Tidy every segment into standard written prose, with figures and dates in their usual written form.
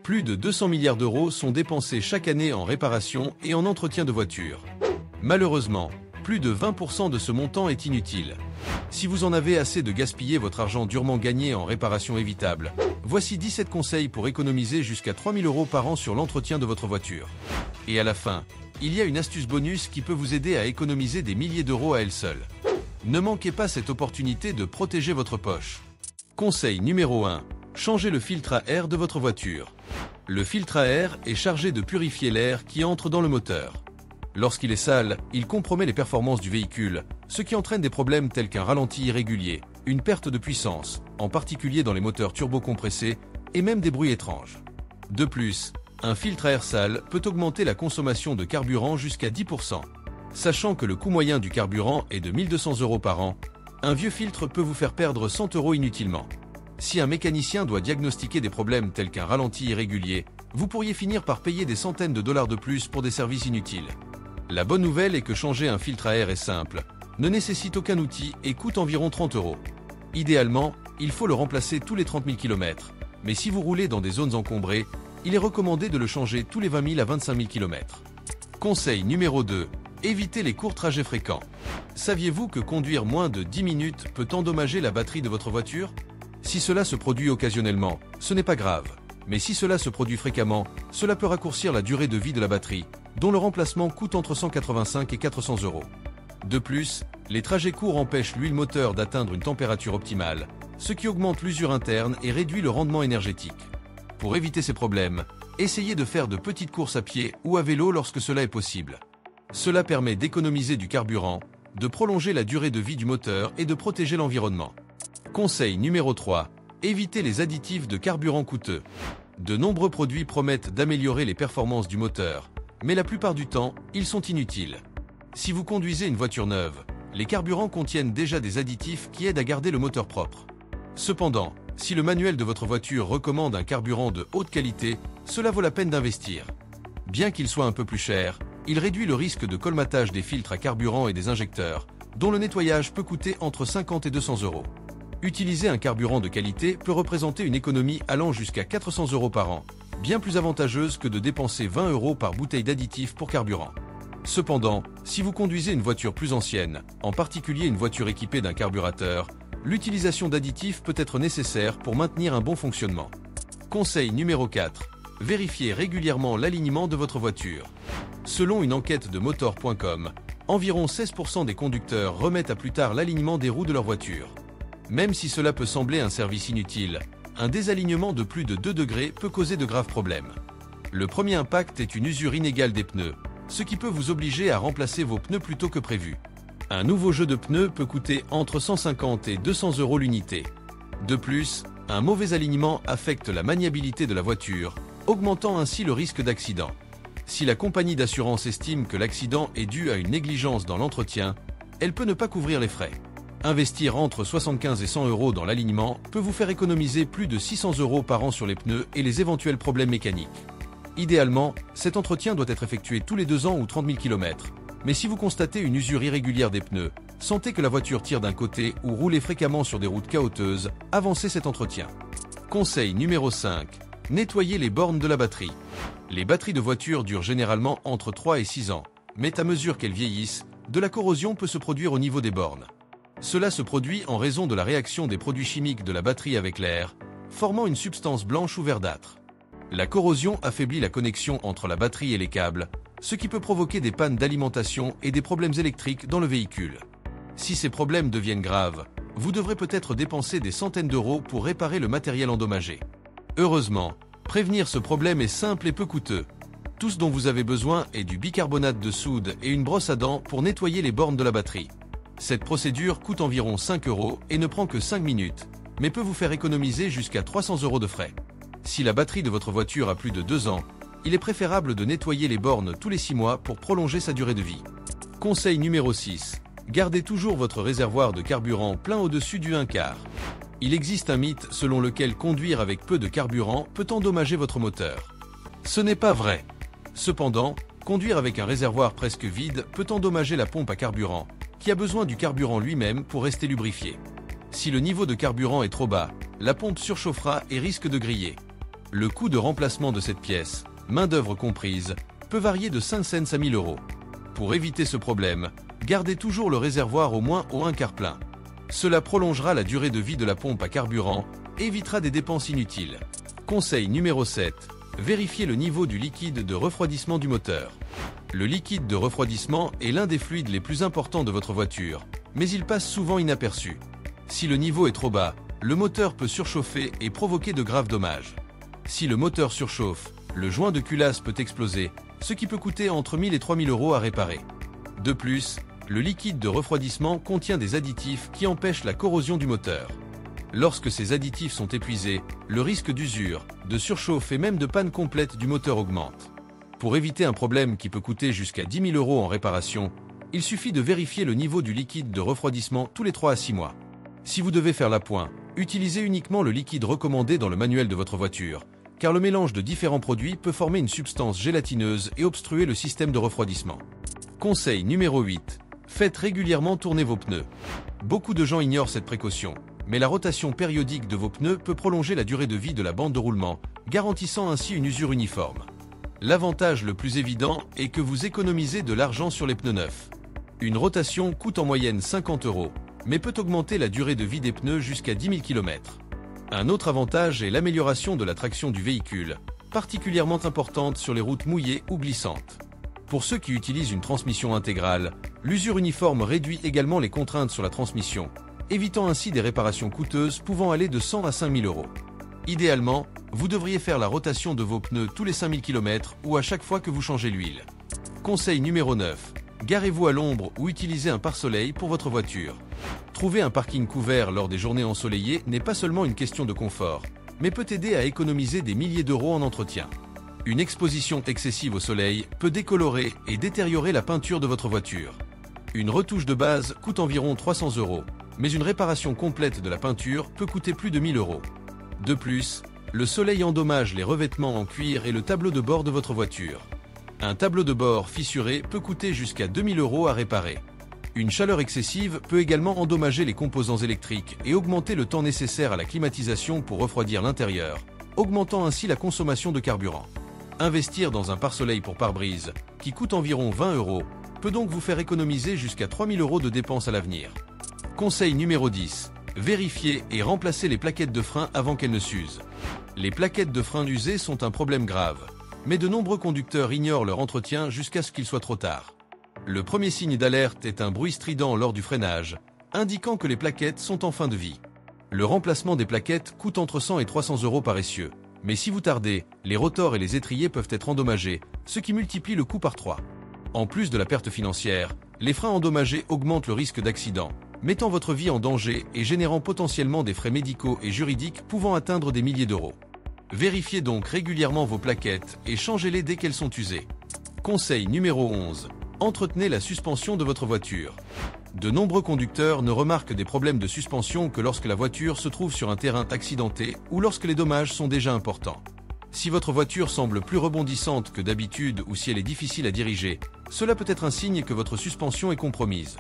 Plus de 200 milliards d'euros sont dépensés chaque année en réparation et en entretien de voitures. Malheureusement, plus de 20% de ce montant est inutile. Si vous en avez assez de gaspiller votre argent durement gagné en réparation évitable, voici 17 conseils pour économiser jusqu'à 3 000 € par an sur l'entretien de votre voiture. Et à la fin, il y a une astuce bonus qui peut vous aider à économiser des milliers d'euros à elle seule. Ne manquez pas cette opportunité de protéger votre poche. Conseil numéro 1. Changez le filtre à air de votre voiture. Le filtre à air est chargé de purifier l'air qui entre dans le moteur. Lorsqu'il est sale, il compromet les performances du véhicule, ce qui entraîne des problèmes tels qu'un ralenti irrégulier, une perte de puissance, en particulier dans les moteurs turbocompressés, et même des bruits étranges. De plus, un filtre à air sale peut augmenter la consommation de carburant jusqu'à 10%. Sachant que le coût moyen du carburant est de 1 200 € par an, un vieux filtre peut vous faire perdre 100 € inutilement. Si un mécanicien doit diagnostiquer des problèmes tels qu'un ralenti irrégulier, vous pourriez finir par payer des centaines de dollars de plus pour des services inutiles. La bonne nouvelle est que changer un filtre à air est simple, ne nécessite aucun outil et coûte environ 30 €. Idéalement, il faut le remplacer tous les 30 000 km, mais si vous roulez dans des zones encombrées, il est recommandé de le changer tous les 20 000 à 25 000 km. Conseil numéro 2. Évitez les courts trajets fréquents. Saviez-vous que conduire moins de 10 minutes peut endommager la batterie de votre voiture ? Si cela se produit occasionnellement, ce n'est pas grave. Mais si cela se produit fréquemment, cela peut raccourcir la durée de vie de la batterie, dont le remplacement coûte entre 185 et 400 €. De plus, les trajets courts empêchent l'huile moteur d'atteindre une température optimale, ce qui augmente l'usure interne et réduit le rendement énergétique. Pour éviter ces problèmes, essayez de faire de petites courses à pied ou à vélo lorsque cela est possible. Cela permet d'économiser du carburant, de prolonger la durée de vie du moteur et de protéger l'environnement. Conseil numéro 3. Évitez les additifs de carburant coûteux. De nombreux produits promettent d'améliorer les performances du moteur, mais la plupart du temps, ils sont inutiles. Si vous conduisez une voiture neuve, les carburants contiennent déjà des additifs qui aident à garder le moteur propre. Cependant, si le manuel de votre voiture recommande un carburant de haute qualité, cela vaut la peine d'investir. Bien qu'il soit un peu plus cher, il réduit le risque de colmatage des filtres à carburant et des injecteurs, dont le nettoyage peut coûter entre 50 et 200 €. Utiliser un carburant de qualité peut représenter une économie allant jusqu'à 400 € par an, bien plus avantageuse que de dépenser 20 € par bouteille d'additifs pour carburant. Cependant, si vous conduisez une voiture plus ancienne, en particulier une voiture équipée d'un carburateur, l'utilisation d'additifs peut être nécessaire pour maintenir un bon fonctionnement. Conseil numéro 4. Vérifiez régulièrement l'alignement de votre voiture. Selon une enquête de motor.com, environ 16% des conducteurs remettent à plus tard l'alignement des roues de leur voiture. Même si cela peut sembler un service inutile, un désalignement de plus de 2 degrés peut causer de graves problèmes. Le premier impact est une usure inégale des pneus, ce qui peut vous obliger à remplacer vos pneus plus tôt que prévu. Un nouveau jeu de pneus peut coûter entre 150 et 200 € l'unité. De plus, un mauvais alignement affecte la maniabilité de la voiture, augmentant ainsi le risque d'accident. Si la compagnie d'assurance estime que l'accident est dû à une négligence dans l'entretien, elle peut ne pas couvrir les frais. Investir entre 75 et 100 € dans l'alignement peut vous faire économiser plus de 600 € par an sur les pneus et les éventuels problèmes mécaniques. Idéalement, cet entretien doit être effectué tous les 2 ans ou 30 000 km. Mais si vous constatez une usure irrégulière des pneus, sentez que la voiture tire d'un côté ou roulez fréquemment sur des routes chaotiques, avancez cet entretien. Conseil numéro 5. Nettoyez les bornes de la batterie. Les batteries de voitures durent généralement entre 3 et 6 ans, mais à mesure qu'elles vieillissent, de la corrosion peut se produire au niveau des bornes. Cela se produit en raison de la réaction des produits chimiques de la batterie avec l'air, formant une substance blanche ou verdâtre. La corrosion affaiblit la connexion entre la batterie et les câbles, ce qui peut provoquer des pannes d'alimentation et des problèmes électriques dans le véhicule. Si ces problèmes deviennent graves, vous devrez peut-être dépenser des centaines d'euros pour réparer le matériel endommagé. Heureusement, prévenir ce problème est simple et peu coûteux. Tout ce dont vous avez besoin est du bicarbonate de soude et une brosse à dents pour nettoyer les bornes de la batterie. Cette procédure coûte environ 5 € et ne prend que 5 minutes, mais peut vous faire économiser jusqu'à 300 € de frais. Si la batterie de votre voiture a plus de 2 ans, il est préférable de nettoyer les bornes tous les 6 mois pour prolonger sa durée de vie. Conseil numéro 6. Gardez toujours votre réservoir de carburant plein au-dessus du 1/4. Il existe un mythe selon lequel conduire avec peu de carburant peut endommager votre moteur. Ce n'est pas vrai. Cependant, conduire avec un réservoir presque vide peut endommager la pompe à carburant, qui a besoin du carburant lui-même pour rester lubrifié. Si le niveau de carburant est trop bas, la pompe surchauffera et risque de griller. Le coût de remplacement de cette pièce, main-d'œuvre comprise, peut varier de 5 cents à 1000 euros. Pour éviter ce problème, gardez toujours le réservoir au moins au 1/4 plein. Cela prolongera la durée de vie de la pompe à carburant et évitera des dépenses inutiles. Conseil numéro 7. Vérifiez le niveau du liquide de refroidissement du moteur. Le liquide de refroidissement est l'un des fluides les plus importants de votre voiture, mais il passe souvent inaperçu. Si le niveau est trop bas, le moteur peut surchauffer et provoquer de graves dommages. Si le moteur surchauffe, le joint de culasse peut exploser, ce qui peut coûter entre 1000 et 3000 euros à réparer. De plus, le liquide de refroidissement contient des additifs qui empêchent la corrosion du moteur. Lorsque ces additifs sont épuisés, le risque d'usure, de surchauffe et même de panne complète du moteur augmente. Pour éviter un problème qui peut coûter jusqu'à 10 000 euros en réparation, il suffit de vérifier le niveau du liquide de refroidissement tous les 3 à 6 mois. Si vous devez faire l'appoint, utilisez uniquement le liquide recommandé dans le manuel de votre voiture, car le mélange de différents produits peut former une substance gélatineuse et obstruer le système de refroidissement. Conseil numéro 8. Faites régulièrement tourner vos pneus. Beaucoup de gens ignorent cette précaution, mais la rotation périodique de vos pneus peut prolonger la durée de vie de la bande de roulement, garantissant ainsi une usure uniforme. L'avantage le plus évident est que vous économisez de l'argent sur les pneus neufs. Une rotation coûte en moyenne 50 euros, mais peut augmenter la durée de vie des pneus jusqu'à 10 000 km. Un autre avantage est l'amélioration de la traction du véhicule, particulièrement importante sur les routes mouillées ou glissantes. Pour ceux qui utilisent une transmission intégrale, l'usure uniforme réduit également les contraintes sur la transmission, évitant ainsi des réparations coûteuses pouvant aller de 100 à 5000 euros. Idéalement, vous devriez faire la rotation de vos pneus tous les 5000 km ou à chaque fois que vous changez l'huile. Conseil numéro 9. Garez-vous à l'ombre ou utilisez un pare-soleil pour votre voiture. Trouver un parking couvert lors des journées ensoleillées n'est pas seulement une question de confort, mais peut aider à économiser des milliers d'euros en entretien. Une exposition excessive au soleil peut décolorer et détériorer la peinture de votre voiture. Une retouche de base coûte environ 300 euros, mais une réparation complète de la peinture peut coûter plus de 1000 euros. De plus, le soleil endommage les revêtements en cuir et le tableau de bord de votre voiture. Un tableau de bord fissuré peut coûter jusqu'à 2000 euros à réparer. Une chaleur excessive peut également endommager les composants électriques et augmenter le temps nécessaire à la climatisation pour refroidir l'intérieur, augmentant ainsi la consommation de carburant. Investir dans un pare-soleil pour pare-brise, qui coûte environ 20 euros, peut donc vous faire économiser jusqu'à 3000 euros de dépenses à l'avenir. Conseil numéro 10. Vérifiez et remplacez les plaquettes de frein avant qu'elles ne s'usent. Les plaquettes de frein usées sont un problème grave, mais de nombreux conducteurs ignorent leur entretien jusqu'à ce qu'il soit trop tard. Le premier signe d'alerte est un bruit strident lors du freinage, indiquant que les plaquettes sont en fin de vie. Le remplacement des plaquettes coûte entre 100 et 300 euros par essieu, mais si vous tardez, les rotors et les étriers peuvent être endommagés, ce qui multiplie le coût par 3. En plus de la perte financière, les freins endommagés augmentent le risque d'accident, mettant votre vie en danger et générant potentiellement des frais médicaux et juridiques pouvant atteindre des milliers d'euros. Vérifiez donc régulièrement vos plaquettes et changez-les dès qu'elles sont usées. Conseil numéro 11. Entretenez la suspension de votre voiture. De nombreux conducteurs ne remarquent des problèmes de suspension que lorsque la voiture se trouve sur un terrain accidenté ou lorsque les dommages sont déjà importants. Si votre voiture semble plus rebondissante que d'habitude ou si elle est difficile à diriger, cela peut être un signe que votre suspension est compromise.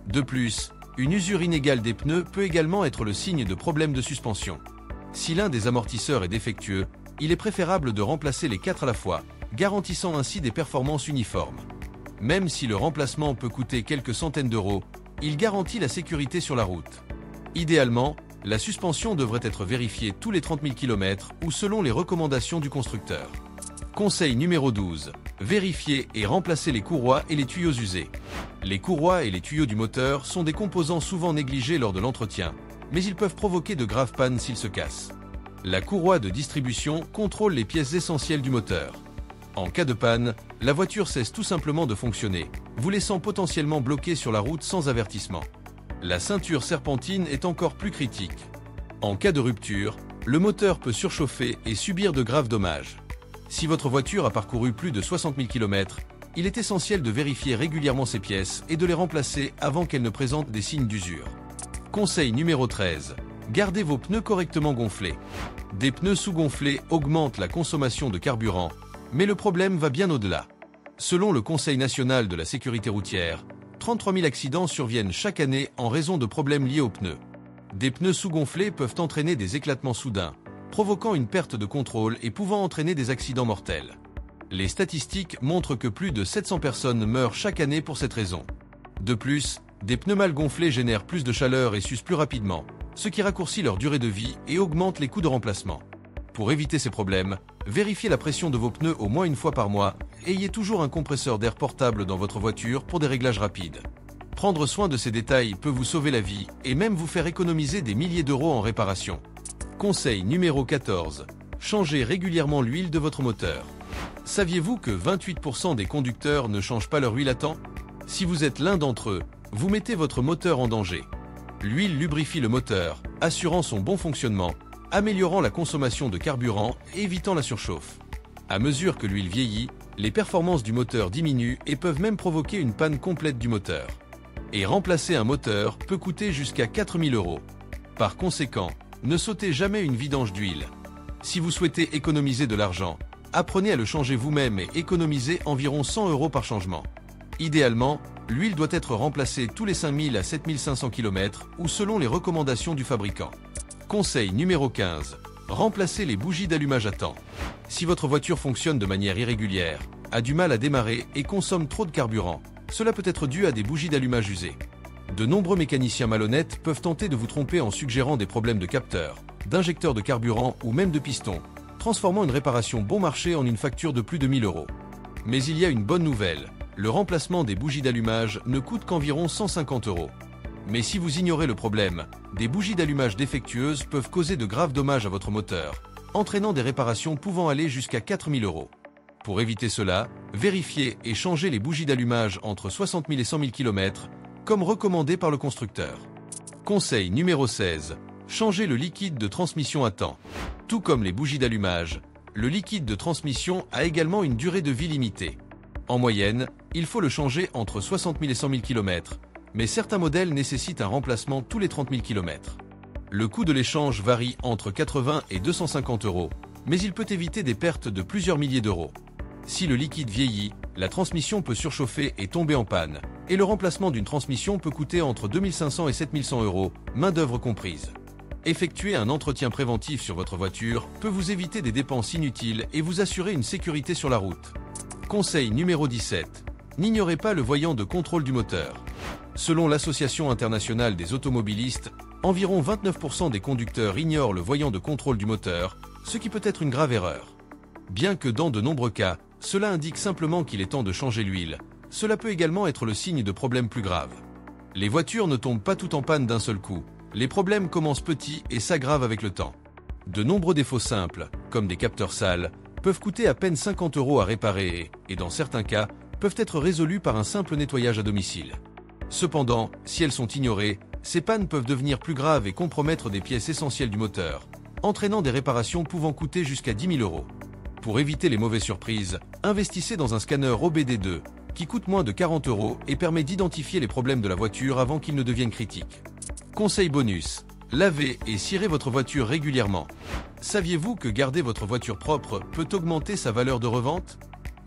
De plus, une usure inégale des pneus peut également être le signe de problèmes de suspension. Si l'un des amortisseurs est défectueux, il est préférable de remplacer les 4 à la fois, garantissant ainsi des performances uniformes. Même si le remplacement peut coûter quelques centaines d'euros, il garantit la sécurité sur la route. Idéalement, la suspension devrait être vérifiée tous les 30 000 km ou selon les recommandations du constructeur. Conseil numéro 12. Vérifiez et remplacez les courroies et les tuyaux usés. Les courroies et les tuyaux du moteur sont des composants souvent négligés lors de l'entretien, mais ils peuvent provoquer de graves pannes s'ils se cassent. La courroie de distribution contrôle les pièces essentielles du moteur. En cas de panne, la voiture cesse tout simplement de fonctionner, vous laissant potentiellement bloqué sur la route sans avertissement. La ceinture serpentine est encore plus critique. En cas de rupture, le moteur peut surchauffer et subir de graves dommages. Si votre voiture a parcouru plus de 60 000 km, il est essentiel de vérifier régulièrement ces pièces et de les remplacer avant qu'elles ne présentent des signes d'usure. Conseil numéro 13. Gardez vos pneus correctement gonflés. Des pneus sous-gonflés augmentent la consommation de carburant, mais le problème va bien au-delà. Selon le Conseil national de la sécurité routière, 33 000 accidents surviennent chaque année en raison de problèmes liés aux pneus. Des pneus sous-gonflés peuvent entraîner des éclatements soudains, provoquant une perte de contrôle et pouvant entraîner des accidents mortels. Les statistiques montrent que plus de 700 personnes meurent chaque année pour cette raison. De plus, des pneus mal gonflés génèrent plus de chaleur et s'usent plus rapidement, ce qui raccourcit leur durée de vie et augmente les coûts de remplacement. Pour éviter ces problèmes, vérifiez la pression de vos pneus au moins une fois par mois et ayez toujours un compresseur d'air portable dans votre voiture pour des réglages rapides. Prendre soin de ces détails peut vous sauver la vie et même vous faire économiser des milliers d'euros en réparation. Conseil numéro 14. Changez régulièrement l'huile de votre moteur. Saviez-vous que 28% des conducteurs ne changent pas leur huile à temps? Si vous êtes l'un d'entre eux, vous mettez votre moteur en danger. L'huile lubrifie le moteur, assurant son bon fonctionnement, améliorant la consommation de carburant et évitant la surchauffe. À mesure que l'huile vieillit, les performances du moteur diminuent et peuvent même provoquer une panne complète du moteur. Et remplacer un moteur peut coûter jusqu'à 4 000 euros. Par conséquent, ne sautez jamais une vidange d'huile. Si vous souhaitez économiser de l'argent, apprenez à le changer vous-même et économisez environ 100 euros par changement. Idéalement, l'huile doit être remplacée tous les 5 000 à 7 500 km ou selon les recommandations du fabricant. Conseil numéro 15. Remplacez les bougies d'allumage à temps. Si votre voiture fonctionne de manière irrégulière, a du mal à démarrer et consomme trop de carburant, cela peut être dû à des bougies d'allumage usées. De nombreux mécaniciens malhonnêtes peuvent tenter de vous tromper en suggérant des problèmes de capteur, d'injecteur de carburant ou même de piston, transformant une réparation bon marché en une facture de plus de 1 000 euros. Mais il y a une bonne nouvelle, le remplacement des bougies d'allumage ne coûte qu'environ 150 euros. Mais si vous ignorez le problème, des bougies d'allumage défectueuses peuvent causer de graves dommages à votre moteur, entraînant des réparations pouvant aller jusqu'à 4 000 euros. Pour éviter cela, vérifiez et changez les bougies d'allumage entre 60 000 et 100 000 km, comme recommandé par le constructeur. Conseil numéro 16. Changez le liquide de transmission à temps. Tout comme les bougies d'allumage, le liquide de transmission a également une durée de vie limitée. En moyenne, il faut le changer entre 60 000 et 100 000 km, mais certains modèles nécessitent un remplacement tous les 30 000 km. Le coût de l'échange varie entre 80 et 250 euros, mais il peut éviter des pertes de plusieurs milliers d'euros. Si le liquide vieillit, la transmission peut surchauffer et tomber en panne, et le remplacement d'une transmission peut coûter entre 2 500 et 7 100 euros, main-d'œuvre comprise. Effectuer un entretien préventif sur votre voiture peut vous éviter des dépenses inutiles et vous assurer une sécurité sur la route. Conseil numéro 17. N'ignorez pas le voyant de contrôle du moteur. Selon l'Association internationale des automobilistes, environ 29% des conducteurs ignorent le voyant de contrôle du moteur, ce qui peut être une grave erreur. Bien que dans de nombreux cas, cela indique simplement qu'il est temps de changer l'huile, cela peut également être le signe de problèmes plus graves. Les voitures ne tombent pas toutes en panne d'un seul coup, les problèmes commencent petits et s'aggravent avec le temps. De nombreux défauts simples, comme des capteurs sales, peuvent coûter à peine 50 euros à réparer et dans certains cas, peuvent être résolus par un simple nettoyage à domicile. Cependant, si elles sont ignorées, ces pannes peuvent devenir plus graves et compromettre des pièces essentielles du moteur, entraînant des réparations pouvant coûter jusqu'à 10 000 euros. Pour éviter les mauvaises surprises, investissez dans un scanner OBD2, qui coûte moins de 40 euros et permet d'identifier les problèmes de la voiture avant qu'ils ne deviennent critiques. Conseil bonus. Lavez et cirez votre voiture régulièrement. Saviez-vous que garder votre voiture propre peut augmenter sa valeur de revente?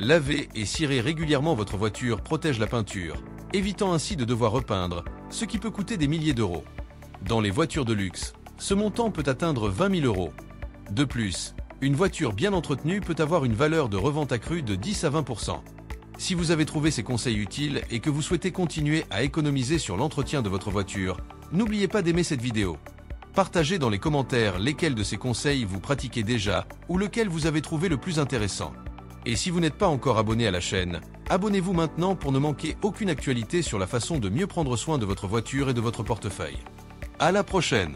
Laver et cirer régulièrement votre voiture protège la peinture, évitant ainsi de devoir repeindre, ce qui peut coûter des milliers d'euros. Dans les voitures de luxe, ce montant peut atteindre 20 000 euros. De plus, une voiture bien entretenue peut avoir une valeur de revente accrue de 10 à 20%. Si vous avez trouvé ces conseils utiles et que vous souhaitez continuer à économiser sur l'entretien de votre voiture, n'oubliez pas d'aimer cette vidéo. Partagez dans les commentaires lesquels de ces conseils vous pratiquez déjà ou lequel vous avez trouvé le plus intéressant. Et si vous n'êtes pas encore abonné à la chaîne, abonnez-vous maintenant pour ne manquer aucune actualité sur la façon de mieux prendre soin de votre voiture et de votre portefeuille. À la prochaine!